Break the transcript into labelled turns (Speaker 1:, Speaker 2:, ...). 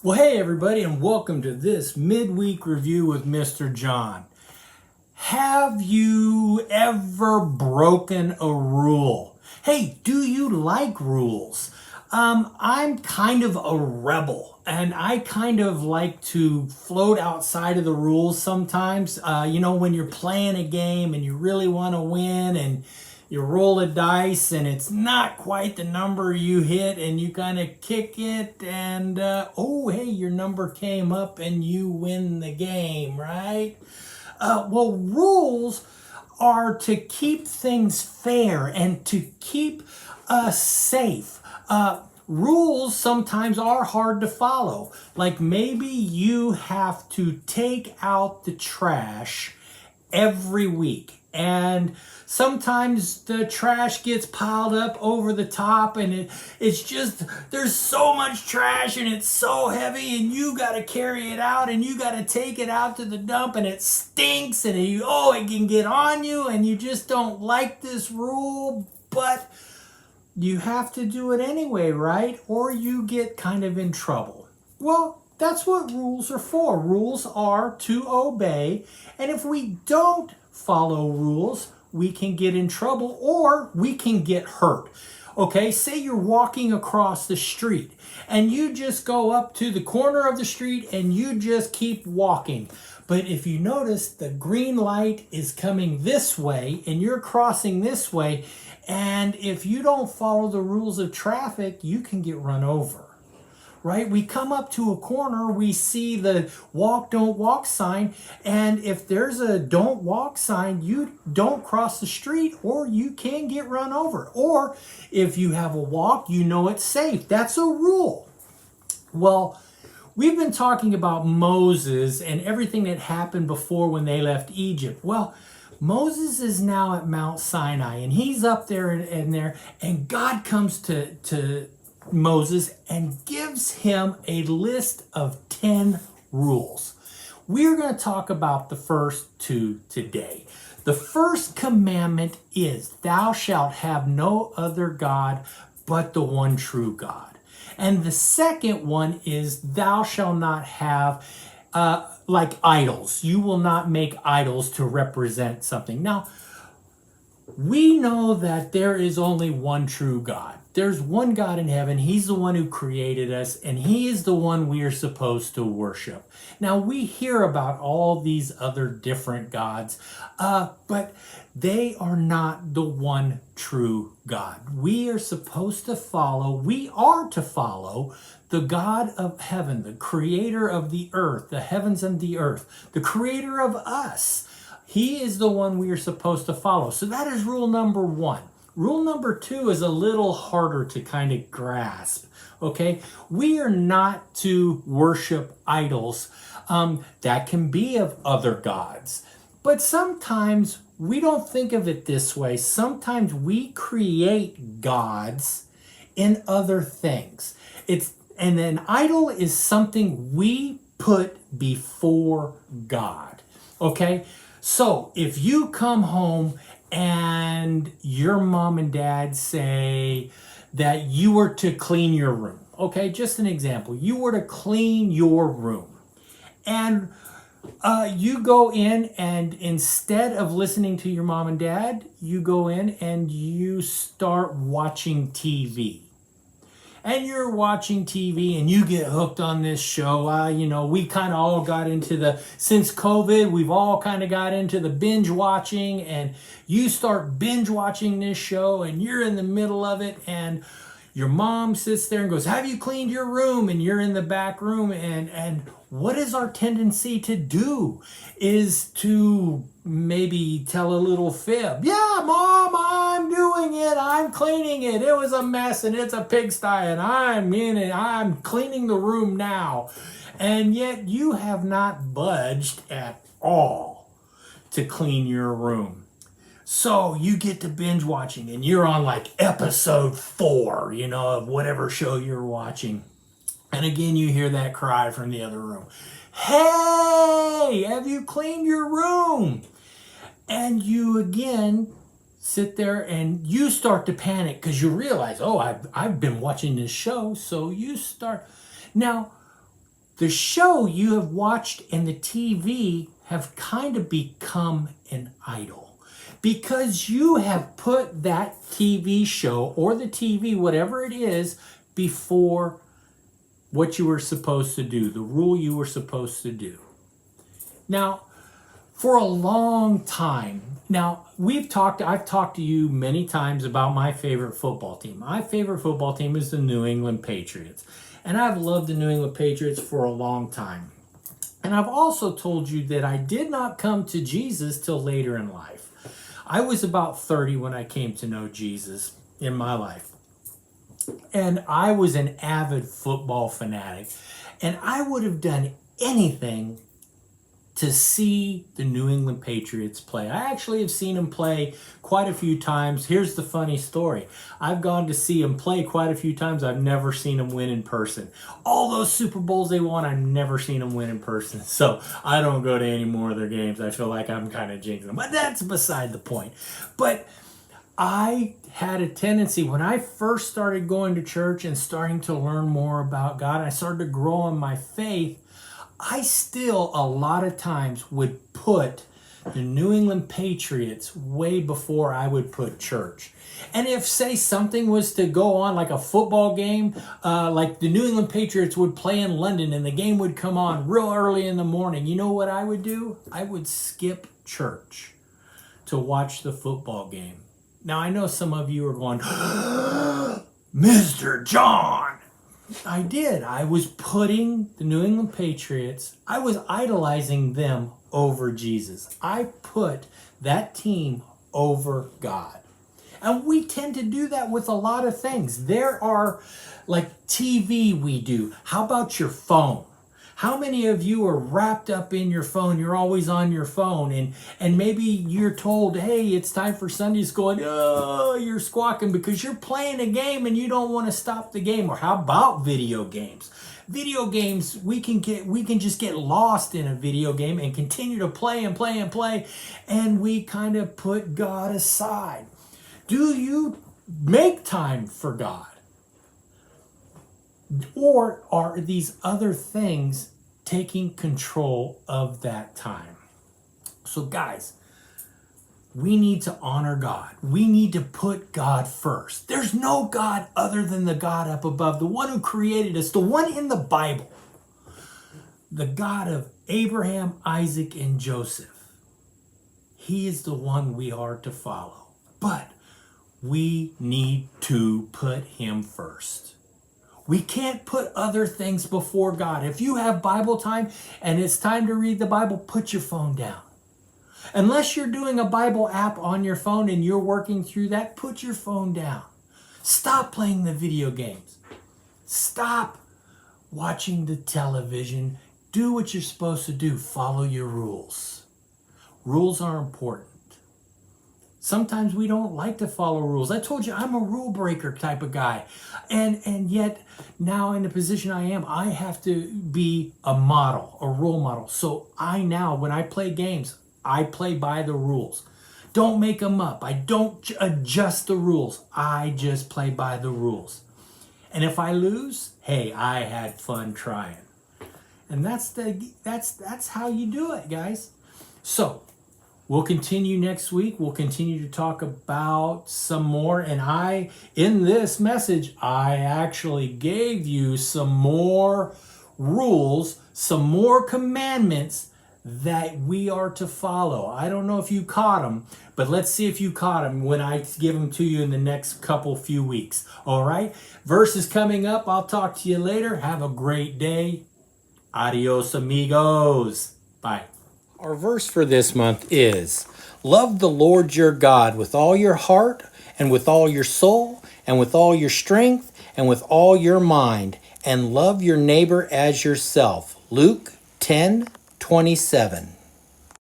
Speaker 1: Well, hey everybody, and welcome to this midweek review with Mr. John. Have you ever broken a rule? Hey, do you like rules? I'm kind of a rebel, and I kind of like to float outside of the rules sometimes. When you're playing a game and you really want to win, and you roll a dice and it's not quite the number you hit, and you kind of kick it, and oh, hey, your number came up and you win the game, right? Rules are to keep things fair and to keep us safe. Rules sometimes are hard to follow. Like maybe you have to take out the trash every week. And sometimes the trash gets piled up over the top, and it's just, there's so much trash and it's so heavy, and you got to carry it out and you got to take it out to the dump, and it stinks, and it can get on you, and you just don't like this rule, but you have to do it anyway, right? Or you get kind of in trouble. Well, that's what rules are for. Rules are to obey, and if we don't follow rules, we can get in trouble or we can get hurt. Okay, say you're walking across the street and you just go up to the corner of the street and you just keep walking. But if you notice, the green light is coming this way and you're crossing this way, and if you don't follow the rules of traffic, you can get run over. Right? We come up to a corner, we see the walk, don't walk sign, and if there's a don't walk sign, you don't cross the street or you can get run over. Or if you have a walk, you know it's safe. That's a rule. Well, we've been talking about Moses and everything that happened before when they left Egypt. Well, Moses is now at Mount Sinai, and he's up there and God comes to Moses and gives him a list of 10 rules. We're going to talk about the first two today. The first commandment is, thou shalt have no other God but the one true God. And the second one is, thou shalt not have like idols. You will not make idols to represent something. Now, we know that there is only one true God. There's one God in heaven. He's the one who created us, and he is the one we are supposed to worship. Now, we hear about all these other different gods, but they are not the one true God. We are to follow the God of heaven, the creator of the earth, the heavens and the earth, the creator of us. He is the one we are supposed to follow. So that is rule number one. Rule number two is a little harder to kind of grasp, okay? We are not to worship idols. That can be of other gods. But sometimes we don't think of it this way. Sometimes we create gods in other things. And an idol is something we put before God, okay? So if you come home and your mom and dad say that you were to clean your room. Okay, just an example. You were to clean your room. And you go in, and instead of listening to your mom and dad, you go in and you start watching TV. And you're watching TV and you get hooked on this show. We kind of all got into since COVID, we've all kind of got into the binge watching, and you start binge watching this show and you're in the middle of it, and your mom sits there and goes, have you cleaned your room? And you're in the back room, and what is our tendency to do is to maybe tell a little fib. Yeah, Mom, I'm doing it. I'm cleaning it. It was a mess and it's a pigsty, and I'm in it. I'm cleaning the room now. And yet you have not budged at all to clean your room. So you get to binge watching and you're on like episode 4, of whatever show you're watching. And again, you hear that cry from the other room. Hey, have you cleaned your room? And you again sit there and you start to panic because you realize, oh, I've been watching this show. So you start. Now, the show you have watched and the TV have kind of become an idol because you have put that TV show or the TV, whatever it is, before what you were supposed to do, the rule you were supposed to do. Now, for a long time, I've talked to you many times about my favorite football team. My favorite football team is the New England Patriots. And I've loved the New England Patriots for a long time. And I've also told you that I did not come to Jesus till later in life. I was about 30 when I came to know Jesus in my life. And I was an avid football fanatic. And I would have done anything to see the New England Patriots play. I actually have seen them play quite a few times. Here's the funny story. I've gone to see them play quite a few times. I've never seen them win in person. All those Super Bowls they won, I've never seen them win in person. So I don't go to any more of their games. I feel like I'm kind of jinxing them. But that's beside the point. But I had a tendency, when I first started going to church and starting to learn more about God, I started to grow in my faith. I still, a lot of times, would put the New England Patriots way before I would put church. And if, say, something was to go on, like a football game, like the New England Patriots would play in London and the game would come on real early in the morning, you know what I would do? I would skip church to watch the football game. Now, I know some of you are going, Mr. John. I did. I was putting the New England Patriots, I was idolizing them over Jesus. I put that team over God. And we tend to do that with a lot of things. There are, like TV we do. How about your phone? How many of you are wrapped up in your phone? You're always on your phone, and maybe you're told, hey, it's time for Sunday school, and you're squawking because you're playing a game and you don't want to stop the game. Or how about video games? Video games, we can just get lost in a video game and continue to play and play and play, and we kind of put God aside. Do you make time for God? Or are these other things taking control of that time? So guys, we need to honor God. We need to put God first. There's no God other than the God up above, the one who created us, the one in the Bible, the God of Abraham, Isaac, and Joseph. He is the one we are to follow. But we need to put him first. We can't put other things before God. If you have Bible time and it's time to read the Bible, put your phone down. Unless you're doing a Bible app on your phone and you're working through that, put your phone down. Stop playing the video games. Stop watching the television. Do what you're supposed to do. Follow your rules. Rules are important. Sometimes we don't like to follow rules. I told you I'm a rule breaker type of guy. And yet now in the position I am, I have to be a model, a role model. So when I play games, I play by the rules. Don't make them up. I don't adjust the rules. I just play by the rules. And if I lose, hey, I had fun trying. And that's how you do it, guys. So we'll continue next week. We'll continue to talk about some more. And in this message, I actually gave you some more rules, some more commandments that we are to follow. I don't know if you caught them, but let's see if you caught them when I give them to you in the next few weeks. All right? Verse is coming up. I'll talk to you later. Have a great day. Adios, amigos. Bye. Our verse for this month is, love the Lord your God with all your heart and with all your soul and with all your strength and with all your mind, and love your neighbor as yourself. Luke 10:27.